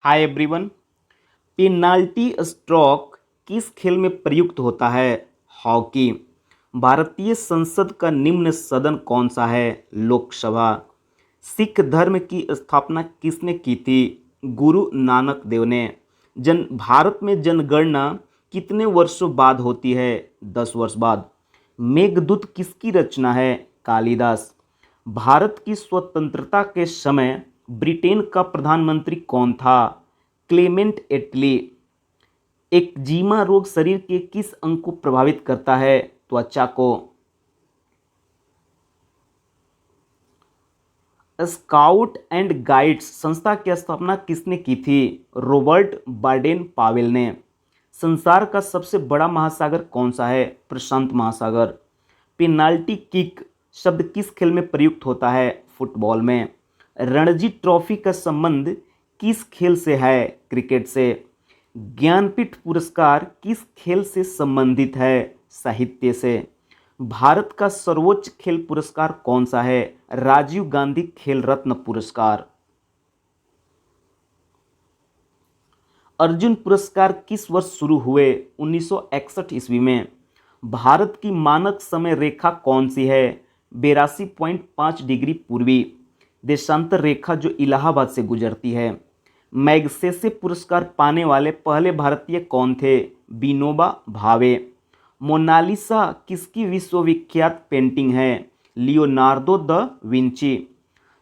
Hi everyone. Penalty stroke किस खेल में प्रयुक्त होता है? हॉकी। भारतीय संसद का निम्न सदन कौन सा है? लोकसभा। सिख धर्म की स्थापना किसने की थी? गुरु नानक देव ने। भारत में जनगणना कितने वर्षों बाद होती है? 10 वर्ष बाद। मेघदूत किसकी रचना है? कालिदास। भारत की स्वतंत्रता के समय ब्रिटेन का प्रधानमंत्री कौन था? क्लेमेंट एटली। एक्जिमा रोग शरीर के किस अंग को प्रभावित करता है? त्वचा को। स्काउट एंड गाइड्स संस्था की स्थापना किसने की थी? रॉबर्ट बाडेन पावेल ने। संसार का सबसे बड़ा महासागर कौन सा है? प्रशांत महासागर। पेनाल्टी किक शब्द किस खेल में प्रयुक्त होता है? फुटबॉल में। रणजी ट्रॉफी का संबंध किस खेल से है? क्रिकेट से। ज्ञानपीठ पुरस्कार किस खेल से संबंधित है? साहित्य से। भारत का सर्वोच्च खेल पुरस्कार कौन सा है? राजीव गांधी खेल रत्न पुरस्कार। अर्जुन पुरस्कार किस वर्ष शुरू हुए? 1961 ईस्वी में। भारत की मानक समय रेखा कौन सी है? 82.5 डिग्री पूर्वी। देशांतर रेखा जो इलाहाबाद से गुजरती है। मैग्सेसे पुरस्कार पाने वाले पहले भारतीय कौन थे? विनोबा भावे। मोनालिसा किसकी विश्वविख्यात पेंटिंग है? Leonardo da Vinci.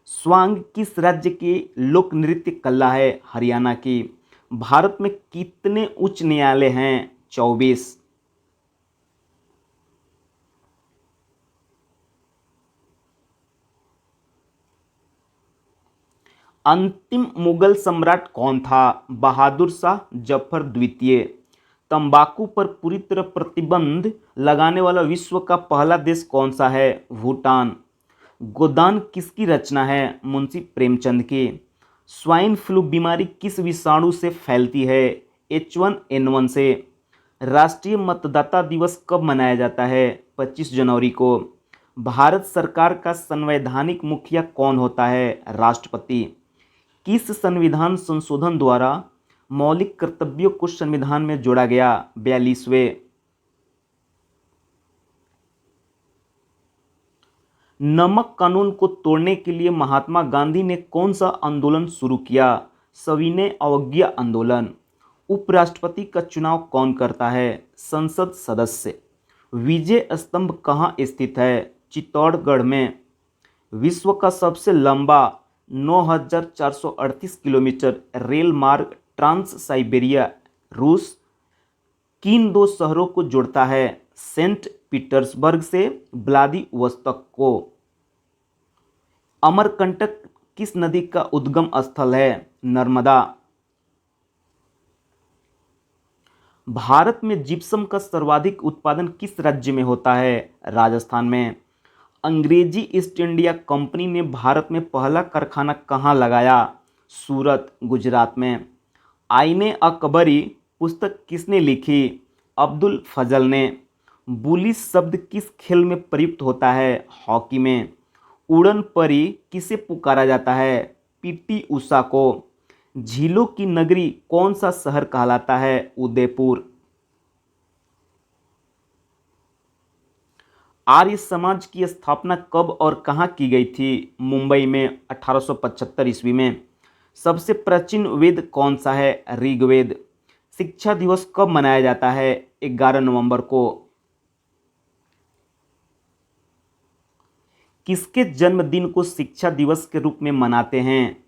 स्वांग किस राज्य की लोक नृत्य कला है? हरियाणा की। भारत में कितने उच्च न्यायालय हैं? 24। अंतिम मुगल सम्राट कौन था? बहादुर शाह जफर द्वितीय। तंबाकू पर पूरी तरह प्रतिबंध लगाने वाला विश्व का पहला देश कौन सा है? भूटान। गोदान किसकी रचना है? मुंशी प्रेमचंद की। स्वाइन फ्लू बीमारी किस विषाणु से फैलती है? H1N1 से। राष्ट्रीय मतदाता दिवस कब मनाया जाता है? 25 जनवरी को। भारत सरकार का संवैधानिक मुखिया कौन होता है? राष्ट्रपति। किस संविधान संशोधन द्वारा मौलिक कर्तव्यों को संविधान में जोड़ा गया? 42वें। नमक कानून को तोड़ने के लिए महात्मा गांधी ने कौन सा आंदोलन शुरू किया? सविनय अवज्ञा आंदोलन। उपराष्ट्रपति का चुनाव कौन करता है? संसद सदस्य। विजय स्तंभ कहाँ स्थित है? चित्तौड़गढ़ में। विश्व का सबसे लंबा 9,438 किलोमीटर रेल मार्ग ट्रांस साइबेरिया रूस किन दो शहरों को जोड़ता है? सेंट पीटर्सबर्ग से व्लादिवोस्तोक को। अमरकंटक किस नदी का उद्गम स्थल है? नर्मदा। भारत में जिप्सम का सर्वाधिक उत्पादन किस राज्य में होता है? राजस्थान में। अंग्रेजी ईस्ट इंडिया कंपनी ने भारत में पहला कारखाना कहाँ लगाया? सूरत, गुजरात में। आईने अकबरी पुस्तक किसने लिखी? अब्दुल फजल ने। बुली शब्द किस खेल में प्रयुक्त होता है? हॉकी में। उड़न परी किसे पुकारा जाता है? पीटी उषा को। झीलों की नगरी कौन सा शहर कहलाता है? उदयपुर। आर्य समाज की स्थापना कब और कहाँ की गई थी? मुंबई में 1875 ईस्वी में। सबसे प्राचीन वेद कौन सा है? ऋग्वेद। शिक्षा दिवस कब मनाया जाता है? 11 नवंबर को। किसके जन्मदिन को शिक्षा दिवस के रूप में मनाते हैं?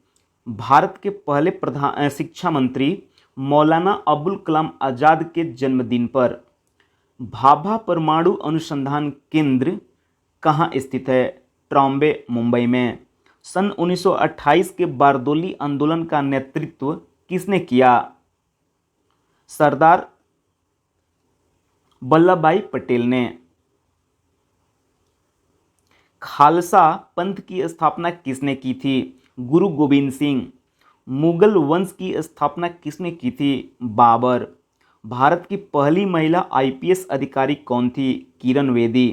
भारत के पहले प्रधान शिक्षा मंत्री मौलाना अबुल कलाम आज़ाद के जन्मदिन पर। भाभा परमाणु अनुसंधान केंद्र कहाँ स्थित है? ट्रॉम्बे, मुंबई में। सन 1928 के बारदोली आंदोलन का नेतृत्व किसने किया? सरदार वल्लभ भाई पटेल ने। खालसा पंथ की स्थापना किसने की थी? गुरु गोविंद सिंह। मुगल वंश की स्थापना किसने की थी? बाबर। भारत की पहली महिला आईपीएस अधिकारी कौन थी? किरण बेदी।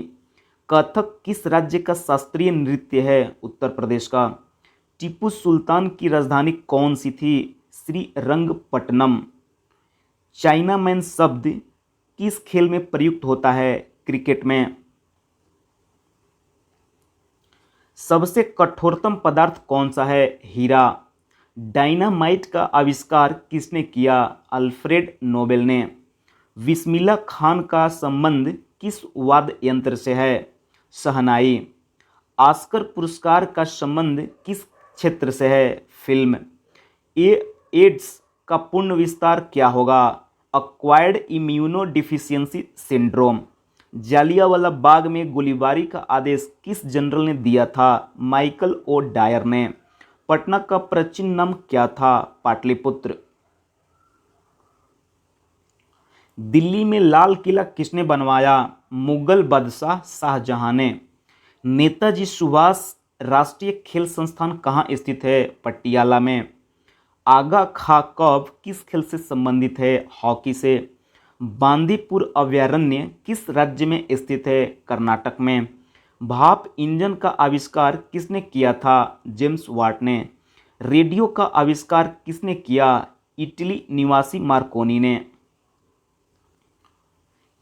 कथक किस राज्य का शास्त्रीय नृत्य है? उत्तर प्रदेश का। टीपू सुल्तान की राजधानी कौन सी थी? श्रीरंगपट्टनम। चाइनामैन शब्द किस खेल में प्रयुक्त होता है? क्रिकेट में। सबसे कठोरतम पदार्थ कौन सा है? हीरा। डायनामाइट का आविष्कार किसने किया? अल्फ्रेड नोबेल ने। बिस्मिल्लाह खान का संबंध किस वाद्य यंत्र से है? शहनाई। ऑस्कर पुरस्कार का संबंध किस क्षेत्र से है? फिल्म। एड्स का पूर्ण विस्तार क्या होगा? Acquired immuno deficiency syndrome. Jallianwala Bagh में गोलीबारी का आदेश किस जनरल ने दिया था? माइकल ओ डायर ने। पटना का प्राचीन नाम क्या था? पाटलिपुत्र। दिल्ली में लाल किला किसने बनवाया? मुगल बादशाह शाहजहां ने। नेताजी सुभाष राष्ट्रीय खेल संस्थान कहाँ स्थित है? पटियाला में। आगा खा कब किस खेल से संबंधित है? हॉकी से। बांदीपुर अभयारण्य किस राज्य में स्थित है? कर्नाटक में। भाप इंजन का आविष्कार किसने किया था? जेम्स वाट ने। रेडियो का आविष्कार किसने किया? इटली निवासी मार्कोनी ने।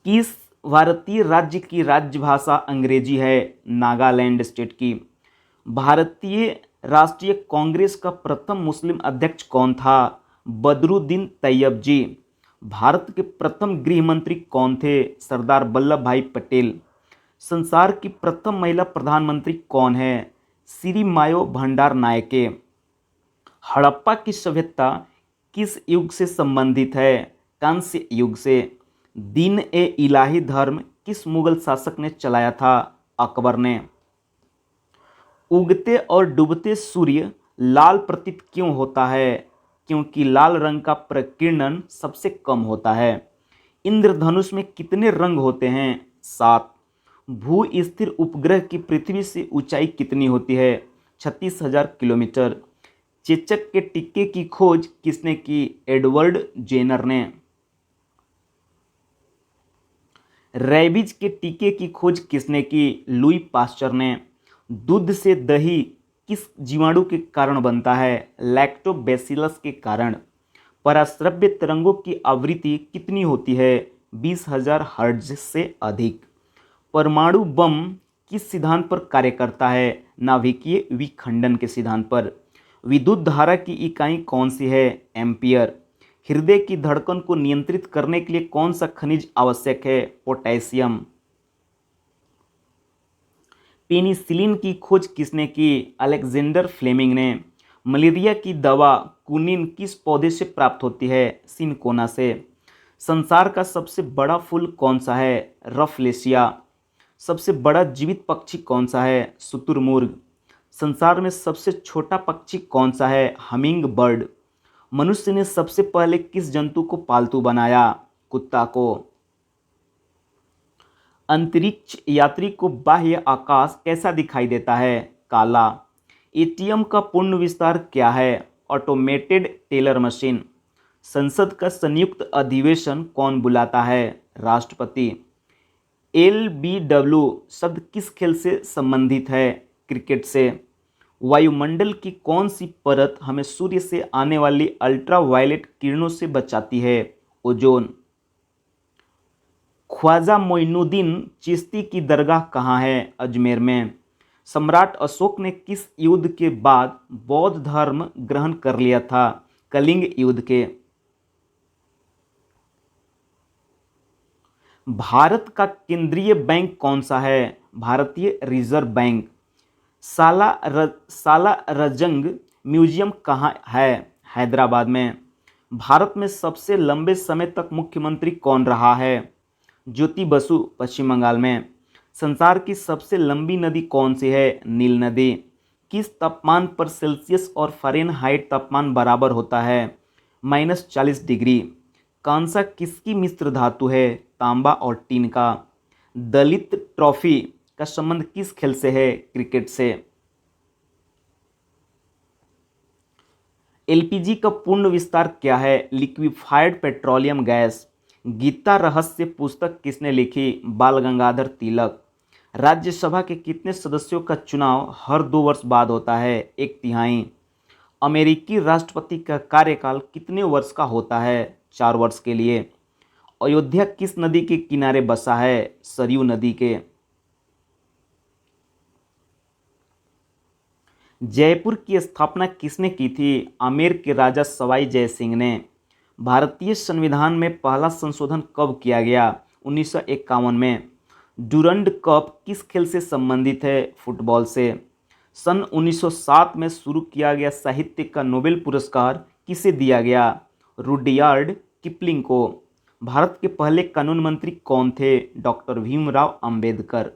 किस भारतीय राज्य की राजभाषा अंग्रेजी है? नागालैंड स्टेट की। भारतीय राष्ट्रीय कांग्रेस का प्रथम मुस्लिम अध्यक्ष कौन था? बदरुद्दीन तैयब जी। भारत के प्रथम गृह मंत्री कौन थे? सरदार वल्लभ भाई पटेल। संसार की प्रथम महिला प्रधानमंत्री कौन है? श्री मायो भंडार नायके। हड़प्पा की सभ्यता किस युग से संबंधित है? कांस्य युग से। दीन ए इलाही धर्म किस मुगल शासक ने चलाया था? अकबर ने। उगते और डूबते सूर्य लाल प्रतीत क्यों होता है? क्योंकि लाल रंग का प्रकीर्णन सबसे कम होता है। इंद्रधनुष में कितने रंग होते हैं? 7। भू स्थिर उपग्रह की पृथ्वी से ऊंचाई कितनी होती है? 36,000 किलोमीटर। चेचक के टीके की खोज किसने की? एडवर्ड जेनर ने। रेबीज के टीके की खोज किसने की? लुई पास्चर ने। दूध से दही किस जीवाणु के कारण बनता है? लैक्टोबैसिलस के कारण। पराश्रव्य तरंगों की आवृत्ति कितनी होती है? 20,000 हर्ट्ज से अधिक। परमाणु बम किस सिद्धांत पर कार्य करता है? नाभिकीय विखंडन के सिद्धांत पर। विद्युत धारा की इकाई कौन सी है? एम्पियर। हृदय की धड़कन को नियंत्रित करने के लिए कौन सा खनिज आवश्यक है? पोटेशियम। पेनिसिलिन की खोज किसने की? अलेक्जेंडर फ्लेमिंग ने। मलेरिया की दवा कुनिन किस पौधे से प्राप्त होती है? सिनकोना से। संसार का सबसे बड़ा फूल कौन सा है? रफलेशिया। सबसे बड़ा जीवित पक्षी कौन सा है? शुतुरमुर्ग। संसार में सबसे छोटा पक्षी कौन सा है? Humming bird. मनुष्य ने सबसे पहले किस जंतु को पालतू बनाया? कुत्ता को। अंतरिक्ष यात्री को बाह्य आकाश कैसा दिखाई देता है? काला। एटीएम का पूर्ण विस्तार क्या है? Automated teller machine. संसद का संयुक्त अधिवेशन कौन बुलाता है? राष्ट्रपति। LBW शब्द किस खेल से संबंधित है? क्रिकेट से। वायुमंडल की कौन सी परत हमें सूर्य से आने वाली अल्ट्रावायलेट किरणों से बचाती है? ओजोन। ख्वाजा मोइनुद्दीन चिश्ती की दरगाह कहाँ है? अजमेर में। सम्राट अशोक ने किस युद्ध के बाद बौद्ध धर्म ग्रहण कर लिया था? कलिंग युद्ध के। भारत का केंद्रीय बैंक कौन सा है? भारतीय रिजर्व बैंक। सालारजंग म्यूजियम कहाँ है? हैदराबाद में। भारत में सबसे लंबे समय तक मुख्यमंत्री कौन रहा है? ज्योति बसु, पश्चिम बंगाल में। संसार की सबसे लंबी नदी कौन सी है? नील नदी। किस तापमान पर सेल्सियस और फ़ारेनहाइट तापमान बराबर होता है? -40 डिग्री। कांसा किसकी मिश्र धातु है? तांबा और टीन का। दलित ट्रॉफी का संबंध किस खेल से है? क्रिकेट से। LPG का पूर्ण विस्तार क्या है? Liquefied petroleum gas. गीता रहस्य पुस्तक किसने लिखी? बाल गंगाधर तिलक। राज्यसभा के कितने सदस्यों का चुनाव हर 2 वर्ष बाद होता है? 1/3। अमेरिकी राष्ट्रपति का कार्यकाल कितने वर्ष का होता है? 4 वर्ष के लिए। अयोध्या किस नदी के किनारे बसा है? सरयू नदी के। जयपुर की स्थापना किसने की थी? आमेर के राजा सवाई जय सिंह ने। भारतीय संविधान में पहला संशोधन कब किया गया? 1951 में। डुरंड कप किस खेल से संबंधित है? फुटबॉल से। सन 1907 में शुरू किया गया साहित्य का नोबेल पुरस्कार किसे दिया गया? रुडयार्ड किपलिंग को। भारत के पहले कानून मंत्री कौन थे? डॉक्टर भीमराव अंबेडकर।